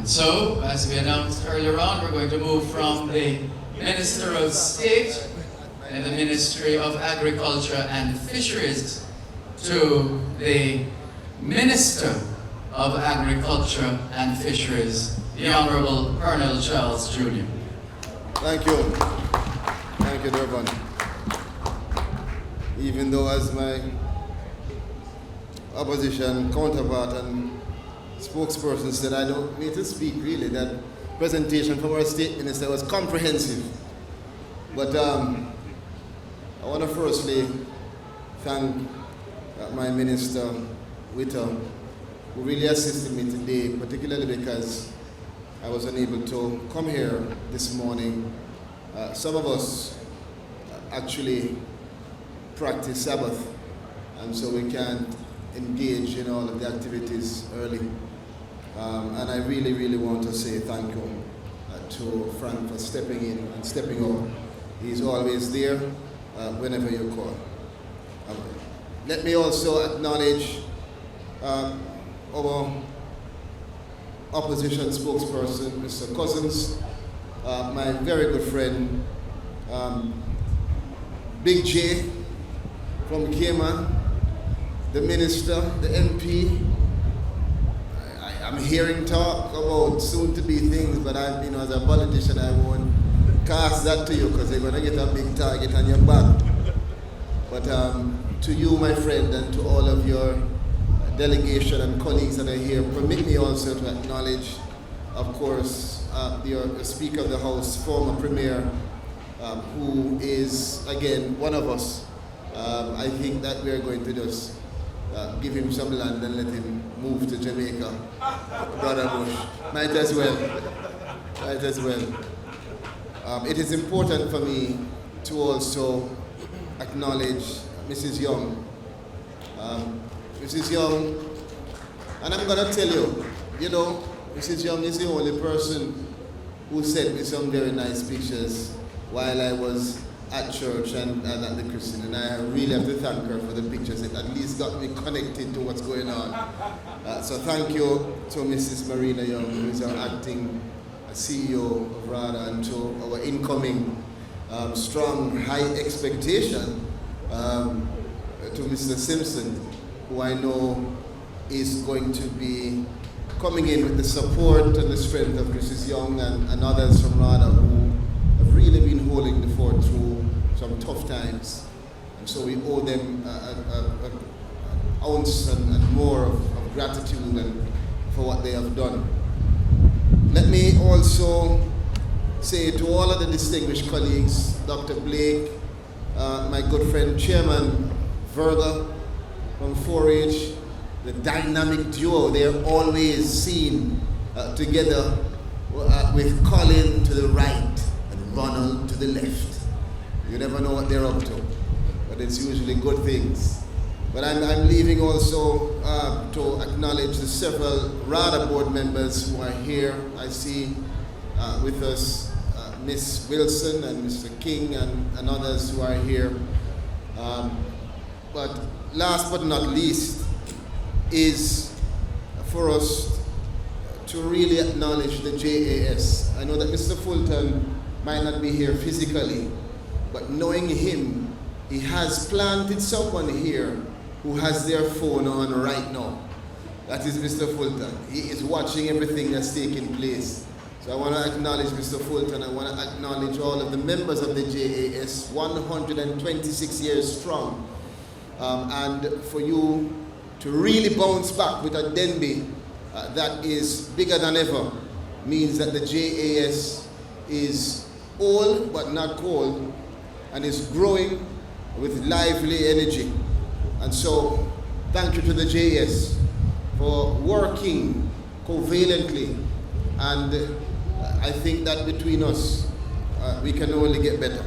And so, as we announced earlier on, we're going to move from the Minister of State in the Ministry of Agriculture and Fisheries to the Minister of Agriculture and Fisheries, the Honorable Pearnel Charles Jr. Thank you. Thank you, Durban. Even though as my opposition counterpart and spokesperson said I don't need to speak really, that presentation from our State Minister was comprehensive. But I want to firstly thank my Minister Witter, who really assisted me today, particularly because I was unable to come here this morning. Some of us actually practice Sabbath, and so we can't engage in all of the activities early. And I really, really want to say thank you to Frank for stepping in and stepping up. He's always there whenever you call. Let me also acknowledge our opposition spokesperson, Mr. Cousins, my very good friend, Big J from Cayman, the minister, the MP. I'm hearing talk about soon-to-be things, but as a politician, I won't cast that to you because you're going to get a big target on your back. But to you, my friend, and to all of your delegation and colleagues that are here, permit me also to acknowledge, of course, the Speaker of the House, former Premier, who is, again, one of us. I think that we are going to just give him some land and let him move to Jamaica. Brother Bush. Might as well. Might as well. It is important for me to also acknowledge Mrs. Young. Mrs. Young, and I'm going to tell you, Mrs. Young is the only person who sent me some very nice pictures while I was at church and at the Christian, and I really have to thank her for the pictures. It at least got me connected to what's going on. So thank you to Mrs. Marina Young, who is our acting CEO of RADA, and to our incoming strong, high expectation, to Mr. Simpson, who I know is going to be coming in with the support and the strength of Mrs. Young and others from RADA who have really been holding the fort through some tough times. And so we owe them an ounce and more of gratitude for what they have done. Let me also say to all of the distinguished colleagues, Dr. Blake, my good friend Chairman Verga from 4-H, the dynamic duo, they're always seen together with Colin to the right and Ronald to the left. You never know what they're up to, but it's usually good things. But I'm leaving also to acknowledge the several RADA board members who are here. I see with us Ms. Wilson and Mr. King and others who are here. But last but not least is for us to really acknowledge the JAS. I know that Mr. Fulton might not be here physically, but knowing him, he has planted someone here who has their phone on right now. That is Mr. Fulton. He is watching everything that's taking place. So I want to acknowledge Mr. Fulton. I want to acknowledge all of the members of the JAS, 126 years strong. And for you to really bounce back with a Denby that is bigger than ever means that the JAS is old but not cold and is growing with lively energy. And so thank you to the JAS for working covalently, and I think that between us we can only get better.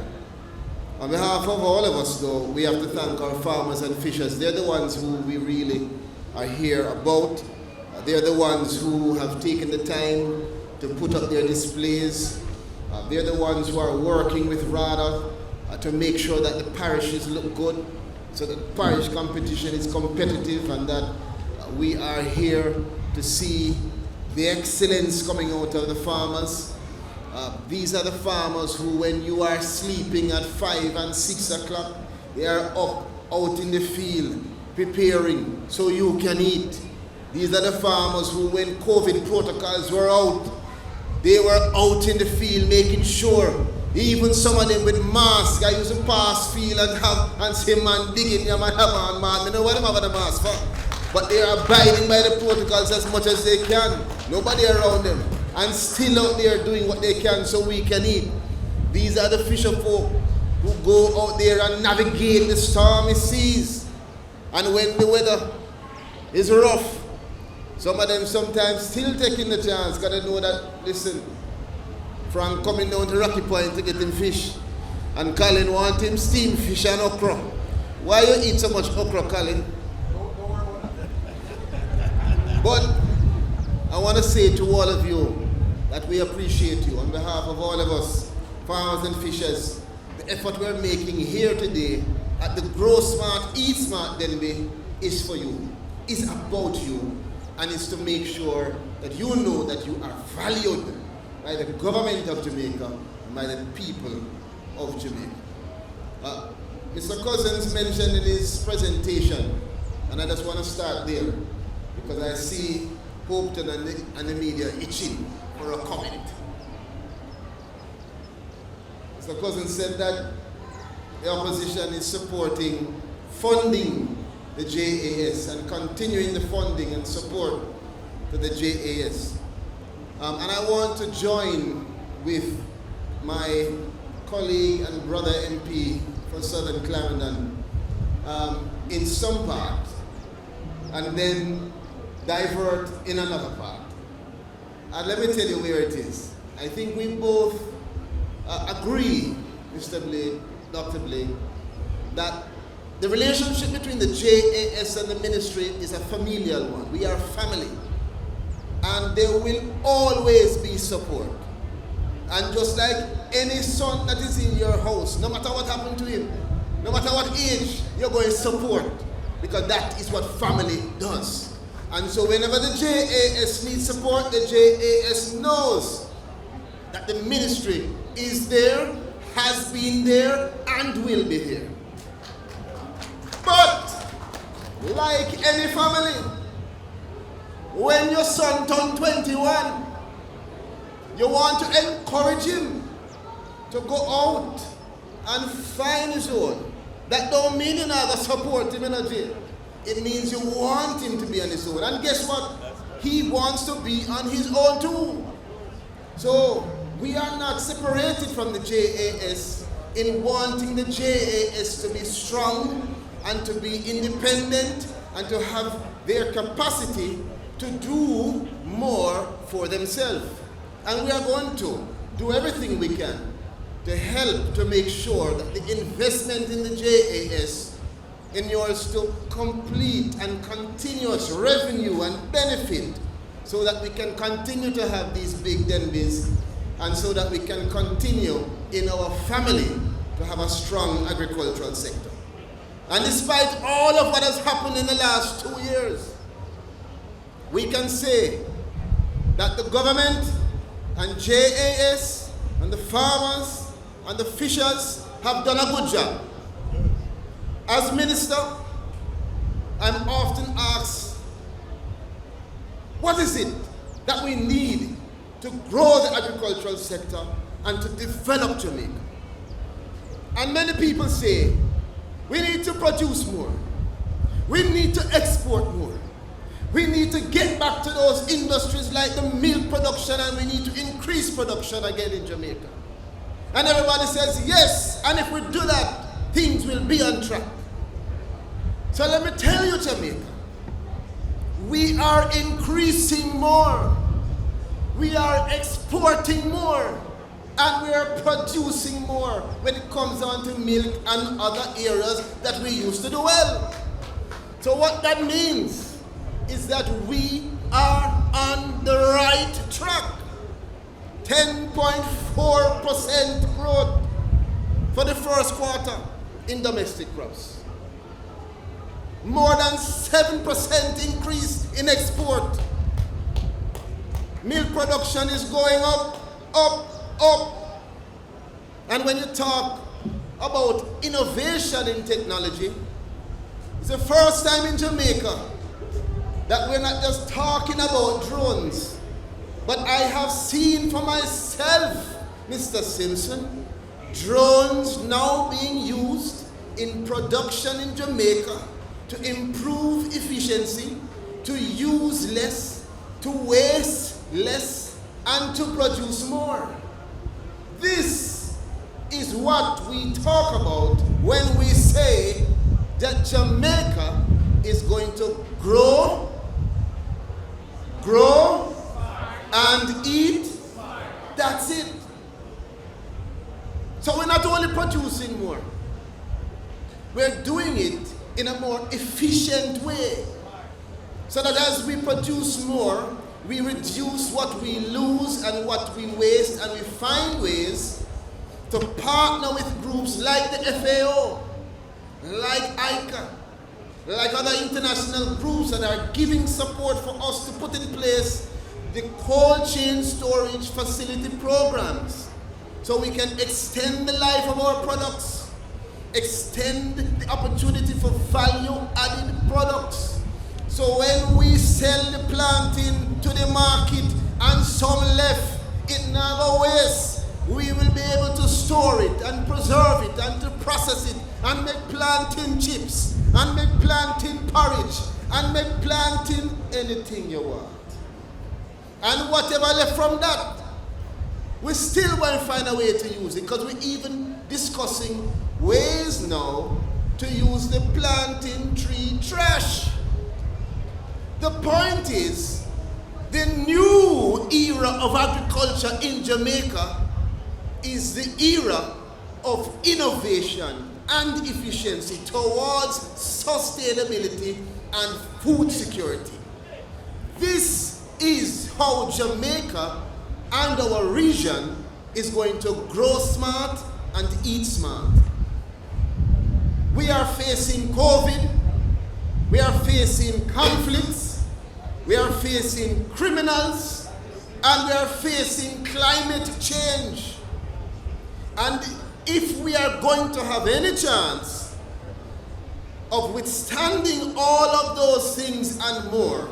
On behalf of all of us, though, we have to thank our farmers and fishers. They're the ones who we really are here about. They're the ones who have taken the time to put up their displays. They're the ones who are working with RADA to make sure that the parishes look good, so that parish competition is competitive, and that we are here to see the excellence coming out of the farmers. These are the farmers who, when you are sleeping at 5 and 6 o'clock, they are up out in the field preparing so you can eat. These are the farmers who, when COVID protocols were out, they were out in the field making sure, even some of them with masks. I used to pass field and say, man, digging, yeah, man, have on, man. You know what I'm having a mask for? But they are abiding by the protocols as much as they can. Nobody around them. And still out there doing what they can so we can eat. These are the fisher folk who go out there and navigate the stormy seas. And when the weather is rough, some of them sometimes still taking the chance because they know that, listen, Frank coming down to Rocky Point to get him fish, and Colin want him steamed fish and okra. Why you eat so much okra, Colin? But I want to say to all of you that we appreciate you on behalf of all of us, farmers and fishers. The effort we're making here today at the Grow Smart, Eat Smart Denby is for you, is about you, and it's to make sure that you know that you are valued by the government of Jamaica and by the people of Jamaica. Mr. Cousins mentioned in his presentation, and I just want to start there because I see Hopetoun and the media itching for a comment. Mr. Cousins said that the opposition is supporting funding the JAS and continuing the funding and support to the JAS. And I want to join with my colleague and brother MP for Southern Clarendon in some part, and then divert in another part. And let me tell you where it is. I think we both agree, Mr. Blake, Dr. Blake, that the relationship between the JAS and the ministry is a familial one. We are family. And there will always be support. And just like any son that is in your house, no matter what happened to him, no matter what age, you're going to support, because that is what family does. And so whenever the JAS needs support, the JAS knows that the ministry is there, has been there, and will be here. But, like any family, when your son turned 21, you want to encourage him to go out and find his own. That don't mean you're not going to support him in a jail. It means you want him to be on his own. And guess what? He wants to be on his own too. So we are not separated from the JAS in wanting the JAS to be strong and to be independent and to have their capacity to do more for themselves. And we are going to do everything we can to help to make sure that the investment in the JAS inures to complete and continuous revenue and benefit so that we can continue to have these big denbies and so that we can continue in our family to have a strong agricultural sector. And despite all of what has happened in the last 2 years, we can say that the government and JAS and the farmers and the fishers have done a good job. As minister, I'm often asked, what is it that we need to grow the agricultural sector and to develop Jamaica? And many people say, we need to produce more. We need to export more. We need to get back to those industries like the milk production, and we need to increase production again in Jamaica. And everybody says, yes, and if we do that, things will be on track. So let me tell you, Jamaica, we are increasing more. We are exporting more. And we are producing more when it comes down to milk and other areas that we used to do well. So what that means is that we are on the right track. 10.4% growth for the first quarter in domestic crops. More than 7% increase in export. Milk production is going up, up, up. And when you talk about innovation in technology, it's the first time in Jamaica that we're not just talking about drones, but I have seen for myself, Mr. Simpson, drones now being used in production in Jamaica to improve efficiency, to use less, to waste less, and to produce more. This is what we talk about when we say that Jamaica is going to grow, and eat. That's it. So we're not only producing more, we're doing it in a more efficient way. So that as we produce more, we reduce what we lose and what we waste, and we find ways to partner with groups like the FAO, like ICA, like other international groups that are giving support for us to put in place the cold chain storage facility programs so we can extend the life of our products, extend the opportunity for value-added products. So when we sell the plantain to the market and some left, it never wastes. We will be able to store it and preserve it and to process it and make plantain chips and make plantain porridge and make plantain anything you want. And whatever left from that, we still want to find a way to use it, because we're even discussing ways now to use the plantain tree trash. The point is, the new era of agriculture in Jamaica is the era of innovation and efficiency towards sustainability and food security. This is how Jamaica and our region is going to grow smart and eat smart. We are facing COVID, we are facing conflicts, we are facing criminals, and we are facing climate change. And if we are going to have any chance of withstanding all of those things and more,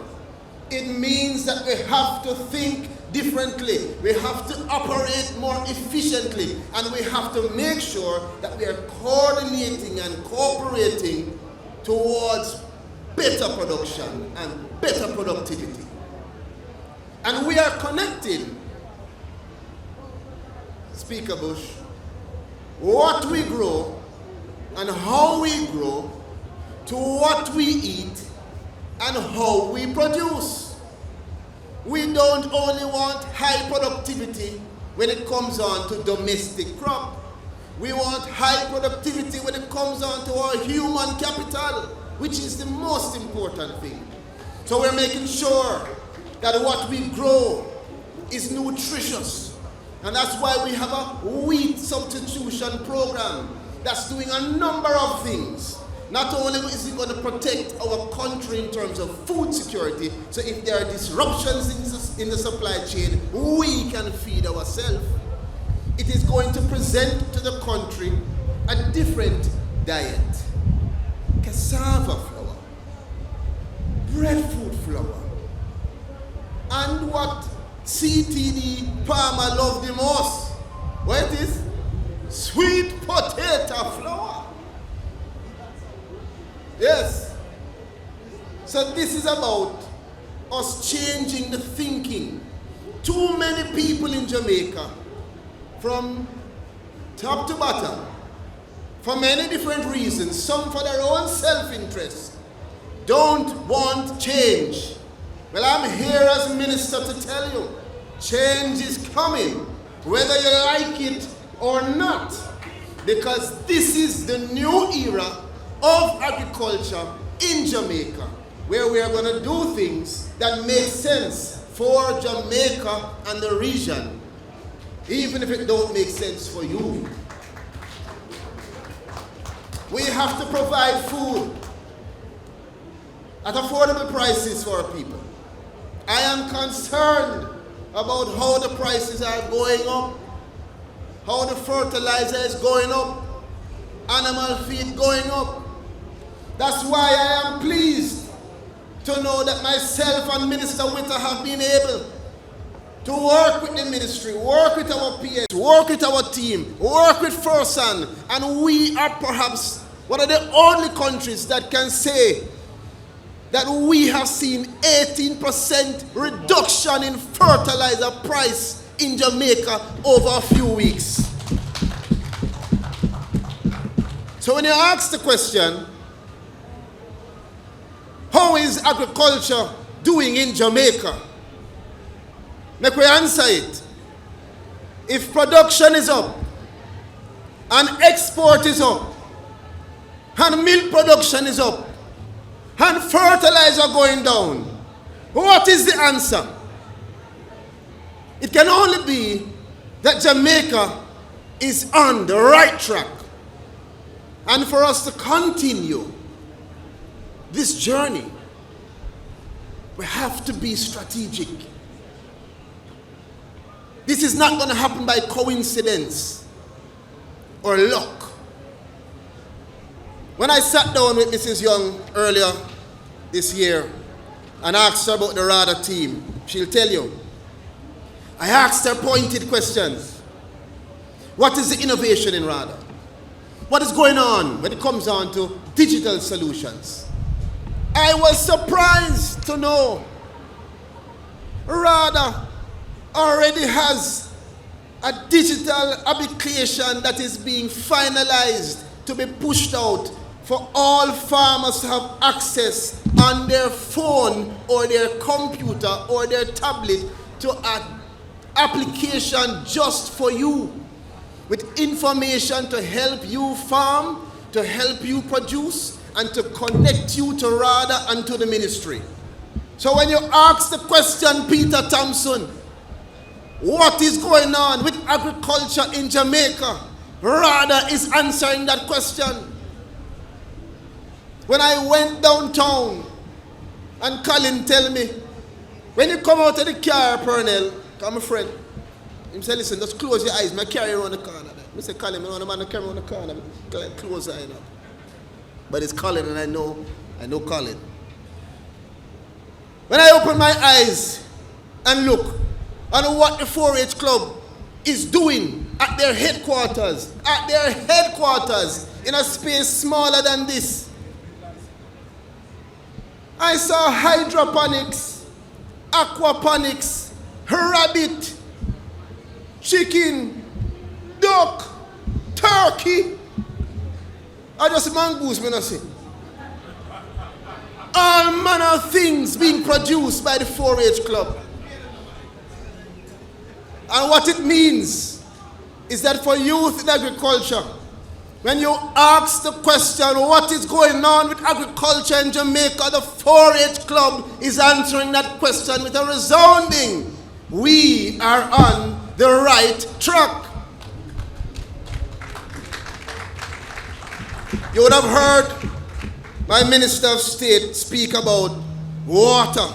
it means that we have to think differently. We have to operate more efficiently, and we have to make sure that we are coordinating and cooperating towards better production and better productivity. And we are connecting, Speaker Bush, what we grow and how we grow to what we eat and how we produce. We don't only want high productivity when it comes on to domestic crop. We want high productivity when it comes on to our human capital, which is the most important thing. So we're making sure that what we grow is nutritious. And that's why we have a wheat substitution program that's doing a number of things. Not only is it going to protect our country in terms of food security, so if there are disruptions in the supply chain, we can feed ourselves. It is going to present to the country a different diet. Cassava flour, breadfruit flour, and what CTD Palmer loved the most, what it is? Sweet potato flour. Yes. So this is about us changing the thinking. Too many people in Jamaica, from top to bottom, for many different reasons, some for their own self-interest, don't want change. Well, I'm here as a minister to tell you, change is coming, whether you like it or not, because this is the new era of agriculture in Jamaica, where we are going to do things that make sense for Jamaica and the region, even if it don't make sense for you. We have to provide food at affordable prices for our people. I am concerned about how the prices are going up, how the fertilizer is going up, animal feed going up. That's why I am pleased to know that myself and Minister Witter have been able to work with the ministry, work with our PS, work with our team, work with FirstHand, and we are perhaps one of the only countries that can say that we have seen 18% reduction in fertilizer price in Jamaica over a few weeks. So when you ask the question, how is agriculture doing in Jamaica? Make we answer it. If production is up, and export is up, and milk production is up, and fertilizer going down, what is the answer? It can only be that Jamaica is on the right track. And for us to continue this journey, we have to be strategic. This is not going to happen by coincidence or luck. When I sat down with Mrs. Young earlier this year and asked her about the RADA team, she'll tell you. I asked her pointed questions. What is the innovation in RADA? What is going on when it comes down to digital solutions? I was surprised to know RADA already has a digital application that is being finalized to be pushed out for all farmers to have access on their phone or their computer or their tablet to an application just for you, with information to help you farm, to help you produce, and to connect you to RADA and to the ministry. So when you ask the question, Peter Thompson, what is going on with agriculture in Jamaica? RADA is answering that question. When I went downtown and Colin tell me, when you come out of the car, Pearnel, come a friend, he said, listen, just close your eyes, I carry around the corner. I say, Colin, I don't want to carry around the corner. Close your eyes up. But it's Colin and I know Colin. When I open my eyes and look on what the 4-H Club is doing at their headquarters in a space smaller than this, I saw hydroponics, aquaponics, rabbit, chicken, duck, turkey. I just mongoose, me not see. All manner of things being produced by the 4-H Club. And what it means is that for youth in agriculture, when you ask the question, what is going on with agriculture in Jamaica, the 4-H Club is answering that question with a resounding, we are on the right track. You would have heard my Minister of State speak about water.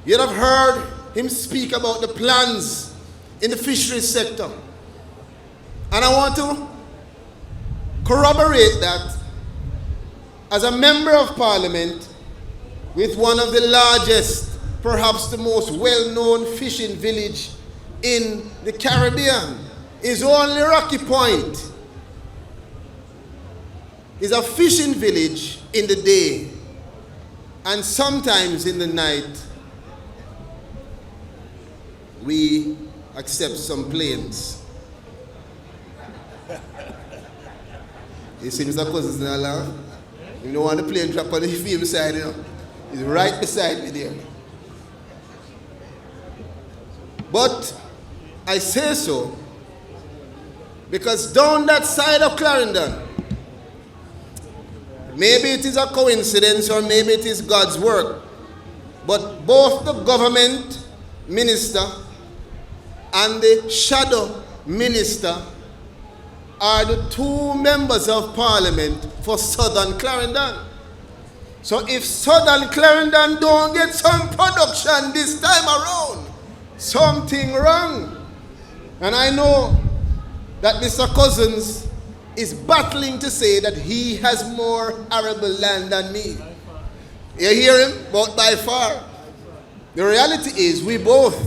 You would have heard him speak about the plans in the fisheries sector. And I want to corroborate that as a member of Parliament with one of the largest, perhaps the most well-known fishing village in the Caribbean, is only Rocky Point is a fishing village in the day and sometimes in the night we accept some planes. You see Mr. Cousins now, laugh? You don't want the plane drop on the film side, you know. He's right beside me there. But I say so because down that side of Clarendon, maybe it is a coincidence or maybe it is God's work, but both the government minister and the shadow minister are the two members of Parliament for Southern Clarendon. So if Southern Clarendon don't get some production this time around, something wrong. And I know that Mr. Cousins is battling to say that he has more arable land than me. You hear him? But by far. The reality is we both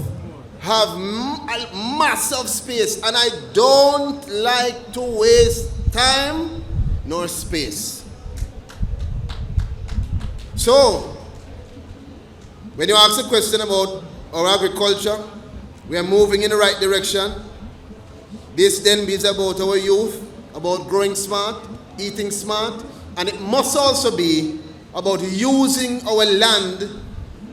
have a massive space, and I don't like to waste time nor space. So, when you ask a question about our agriculture, we are moving in the right direction. This then is about our youth, about growing smart, eating smart, and it must also be about using our land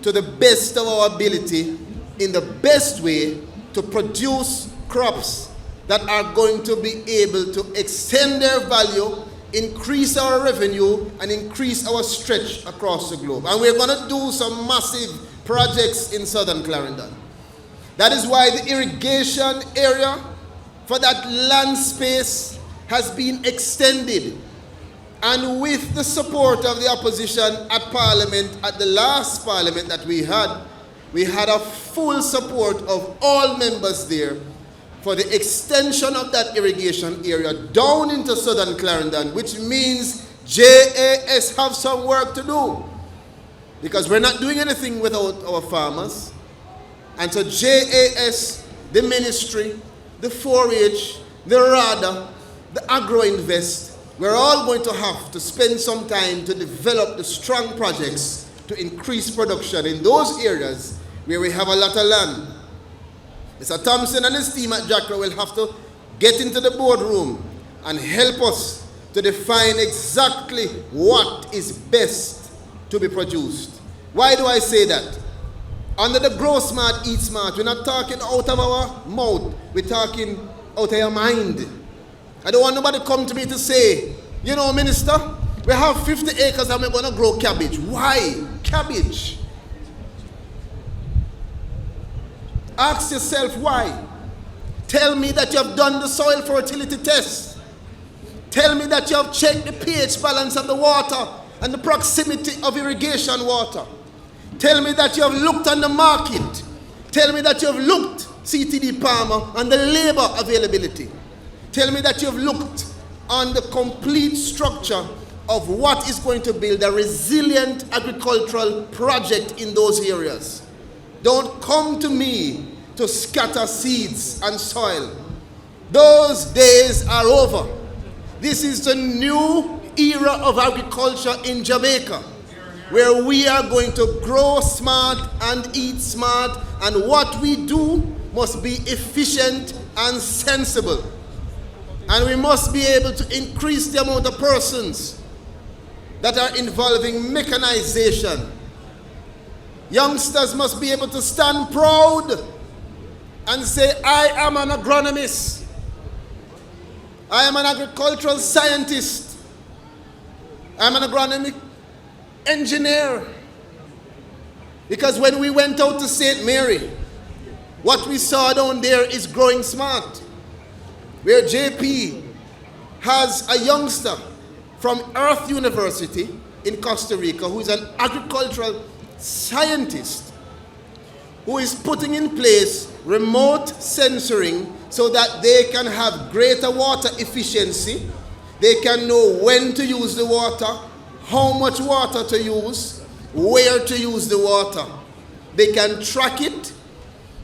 to the best of our ability in the best way to produce crops that are going to be able to extend their value, increase our revenue, and increase our stretch across the globe. And we're going to do some massive projects in southern Clarendon. That is why the irrigation area for that land space has been extended. And with the support of the opposition at Parliament, at the last Parliament that we had a full support of all members there for the extension of that irrigation area down into southern Clarendon, which means JAS have some work to do, because we're not doing anything without our farmers. And so JAS, the ministry, the 4-H, the RADA, the Agro-Invest, we're all going to have to spend some time to develop the strong projects to increase production in those areas where we have a lot of land. Mr. Thompson and his team at Jackra will have to get into the boardroom and help us to define exactly what is best to be produced. Why do I say that? Under the grow smart, eat smart, we're not talking out of our mouth, we're talking out of your mind. I don't want nobody to come to me to say, you know, Minister, we have 50 acres and we're going to grow cabbage. Why? Cabbage. Ask yourself why. Tell me that you have done the soil fertility test. Tell me that you have checked the pH balance of the water and the proximity of irrigation water. Tell me that you have looked on the market. Tell me that you have looked, CTD Palmer, on the labor availability. Tell me that you have looked on the complete structure of what is going to build a resilient agricultural project in those areas. Don't come to me to scatter seeds and soil. Those days are over. This is the new era of agriculture in Jamaica, where we are going to grow smart and eat smart, and what we do must be efficient and sensible. And we must be able to increase the amount of persons that are involving mechanization. Youngsters must be able to stand proud and say, I am an agronomist. I am an agricultural scientist. I am an agronomic engineer. Because when we went out to St. Mary, what we saw down there is growing smart, where JP has a youngster from Earth University in Costa Rica who is an agricultural scientist who is putting in place remote sensoring so that they can have greater water efficiency. They can know when to use the water, how much water to use, where to use the water. They can track it,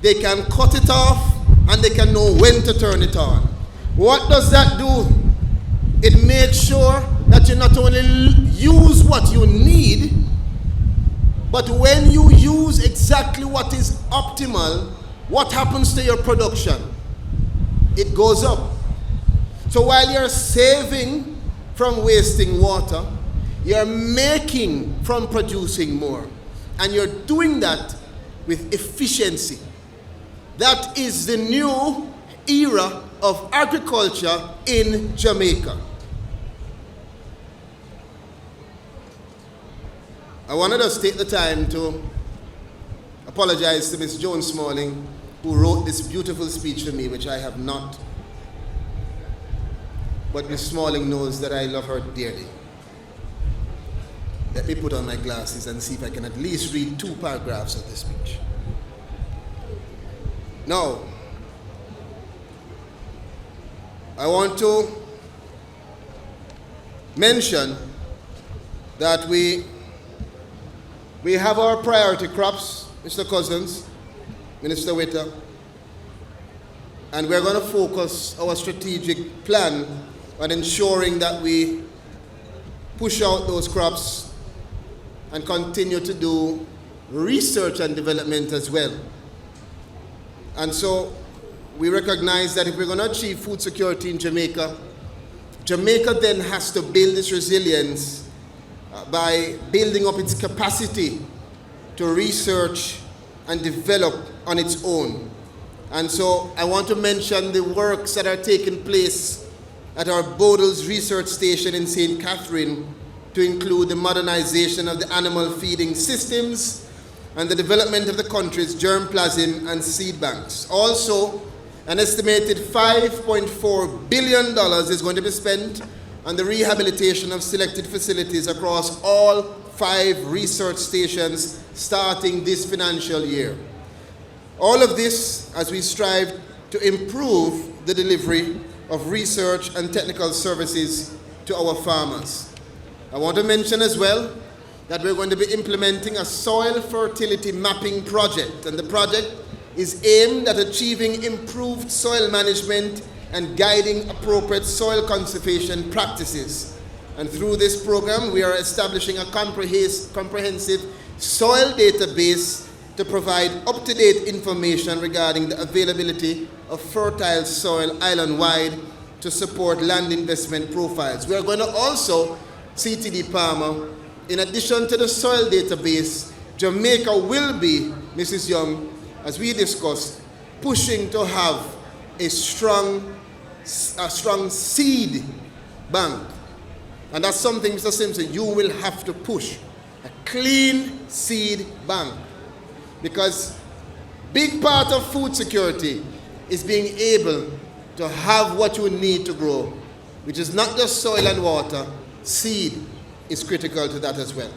they can cut it off, and they can know when to turn it on. What does that do? It makes sure that you not only use what you need, but when you use exactly what is optimal, what happens to your production? It goes up. So while you're saving from wasting water, you're making from producing more. And you're doing that with efficiency. That is the new era of agriculture in Jamaica. I wanted us to take the time to apologize to Ms. Joan Smalling, who wrote this beautiful speech for me, which I have not. But Ms. Smalling knows that I love her dearly. Let me put on my glasses and see if I can at least read 2 paragraphs of this speech. Now, I want to mention that we have our priority crops, Mr. Cousins, Minister Witter, and we're going to focus our strategic plan on ensuring that we push out those crops and continue to do research and development as well. And so we recognize that if we're going to achieve food security in Jamaica, Jamaica then has to build its resilience by building up its capacity to research and develop on its own. And so I want to mention the works that are taking place at our Bodles Research Station in St. Catherine, to include the modernization of the animal feeding systems and the development of the country's germplasm and seed banks. Also, an estimated $5.4 billion is going to be spent on the rehabilitation of selected facilities across all 5 research stations starting this financial year. All of this as we strive to improve the delivery of research and technical services to our farmers. I want to mention as well that we're going to be implementing a soil fertility mapping project, and the project is aimed at achieving improved soil management and guiding appropriate soil conservation practices. And through this program, we are establishing a comprehensive soil database to provide up-to-date information regarding the availability of fertile soil island-wide to support land investment profiles. We are going to also, CTD Palmer, in addition to the soil database, Jamaica will be, Mrs. Young, as we discussed, pushing to have a strong seed bank. And that's something, Mr. Simpson, you will have to push. A clean seed bank. Because big part of food security is being able to have what you need to grow, which is not just soil and water. Seed is critical to that as well.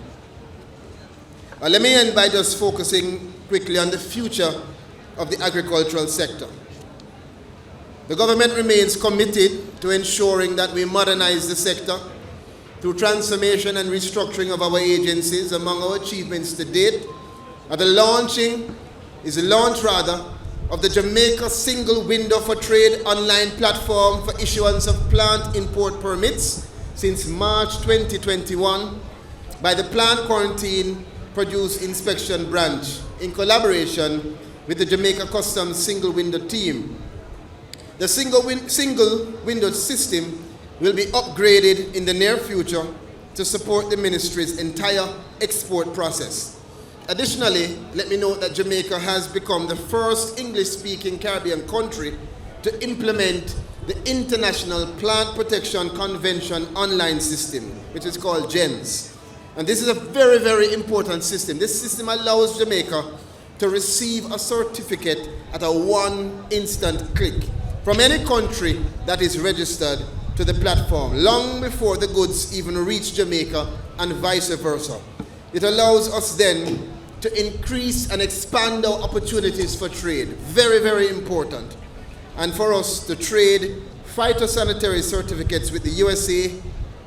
Let me end by just focusing quickly on the future of the agricultural sector. The government remains committed to ensuring that we modernize the sector through transformation and restructuring of our agencies. Among our achievements to date are the launch of the Jamaica Single Window for Trade online platform for issuance of plant import permits since March 2021 by the Plant Quarantine Produce Inspection Branch in collaboration with the Jamaica Customs Single Window team. The single window system will be upgraded in the near future to support the ministry's entire export process. Additionally, let me note that Jamaica has become the first English-speaking Caribbean country to implement the International Plant Protection Convention online system, which is called GENS. And this is a very, very important system. This system allows Jamaica to receive a certificate at a one instant click from any country that is registered to the platform, long before the goods even reach Jamaica and vice versa. It allows us then to increase and expand our opportunities for trade. Very, very important. And for us to trade phytosanitary certificates with the USA,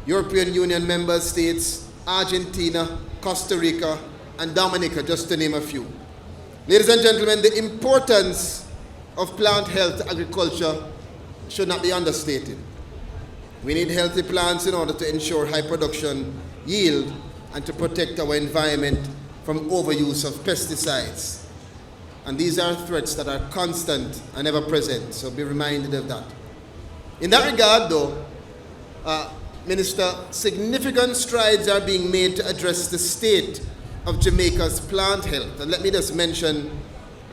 European Union member states, Argentina, Costa Rica, and Dominica, just to name a few. Ladies and gentlemen, the importance of plant health agriculture should not be understated. We need healthy plants in order to ensure high production yield and to protect our environment from overuse of pesticides. And these are threats that are constant and ever present, so be reminded of that. In that regard, though, Minister, significant strides are being made to address the state of Jamaica's plant health. And let me just mention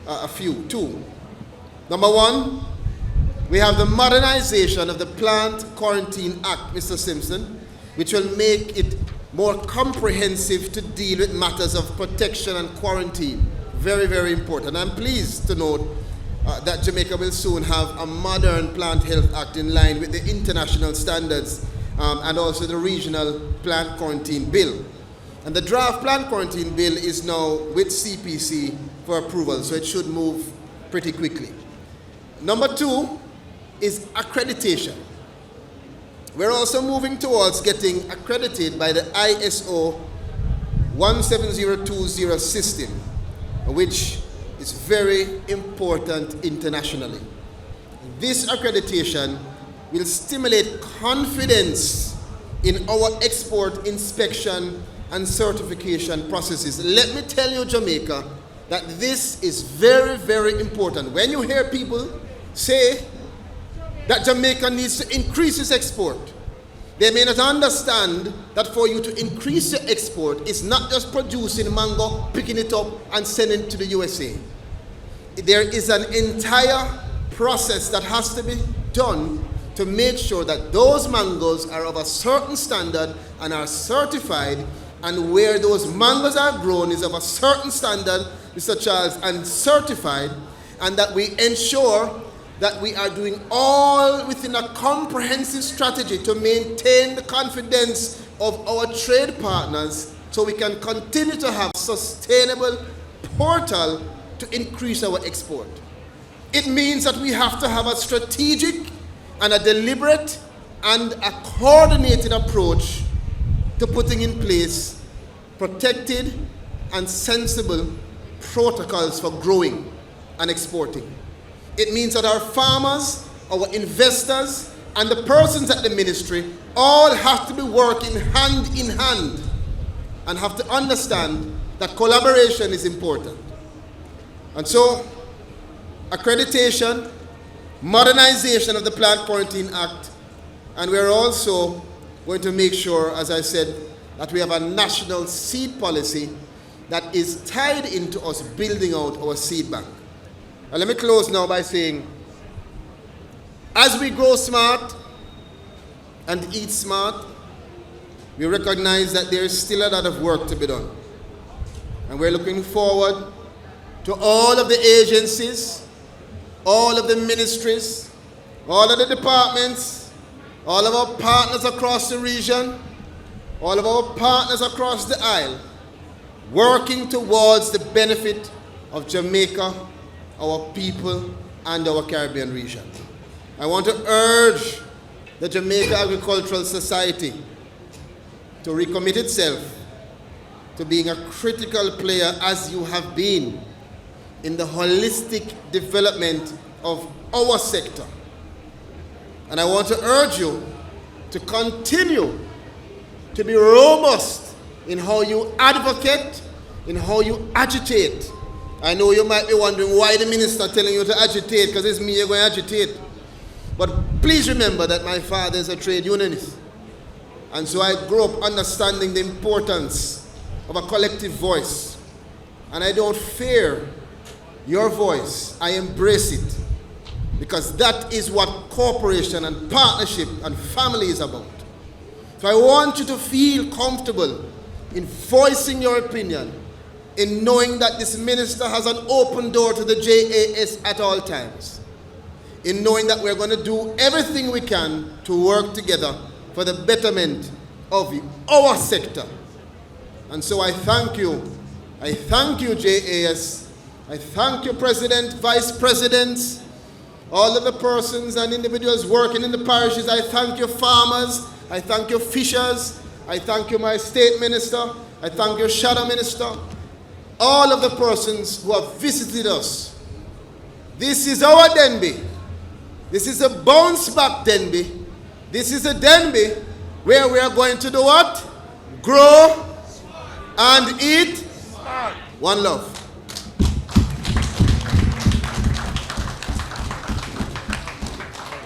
a few, two. Number one, we have the modernization of the Plant Quarantine Act, Mr. Simpson, which will make it more comprehensive to deal with matters of protection and quarantine. Very, very important. I'm pleased to note that Jamaica will soon have a modern Plant Health Act in line with the international standards and also the regional Plant Quarantine Bill. And the draft Plant Quarantine Bill is now with CPC for approval, so it should move pretty quickly. Number 2 is accreditation. We're also moving towards getting accredited by the ISO 17020 system, which is very important internationally. This accreditation will stimulate confidence in our export inspection and certification processes. Let me tell you, Jamaica, that this is very, very important. When you hear people say that Jamaica needs to increase its export, they may not understand that for you to increase your export, it's not just producing mango, picking it up, and sending it to the USA. There is an entire process that has to be done to make sure that those mangoes are of a certain standard and are certified, and where those mangoes are grown is of a certain standard, Mr. Charles, and certified, and that we ensure that we are doing all within a comprehensive strategy to maintain the confidence of our trade partners so we can continue to have sustainable portal to increase our export. It means that we have to have a strategic and a deliberate and a coordinated approach to putting in place protected and sensible protocols for growing and exporting. It means that our farmers, our investors, and the persons at the ministry all have to be working hand in hand and have to understand that collaboration is important. And so, accreditation, modernization of the Plant Quarantine Act, and we're also going to make sure, as I said, that we have a national seed policy that is tied into us building out our seed bank. And let me close now by saying, as we grow smart and eat smart, we recognize that there is still a lot of work to be done. And we're looking forward to all of the agencies, all of the ministries, all of the departments, all of our partners across the region, all of our partners across the aisle, working towards the benefit of Jamaica, our people, and our Caribbean region. I want to urge the Jamaica Agricultural Society to recommit itself to being a critical player, as you have been, in the holistic development of our sector. And I want to urge you to continue to be robust in how you advocate, in how you agitate. I know you might be wondering why the minister telling you to agitate, because it's me you're going to agitate. But please remember that my father is a trade unionist. And so I grew up understanding the importance of a collective voice. And I don't fear your voice. I embrace it. Because that is what cooperation and partnership and family is about. So I want you to feel comfortable in voicing your opinion, in knowing that this minister has an open door to the JAS at all times, in knowing that we're going to do everything we can to work together for the betterment of our sector. And so I thank you. I thank you, JAS. I thank you, President, Vice Presidents, all of the persons and individuals working in the parishes. I thank you, farmers. I thank you, fishers. I thank you, my state minister. I thank you, shadow minister. All of the persons who have visited us. This is our Denby. This is a bounce back Denby. This is a Denby where we are going to do what? Grow and eat. One love.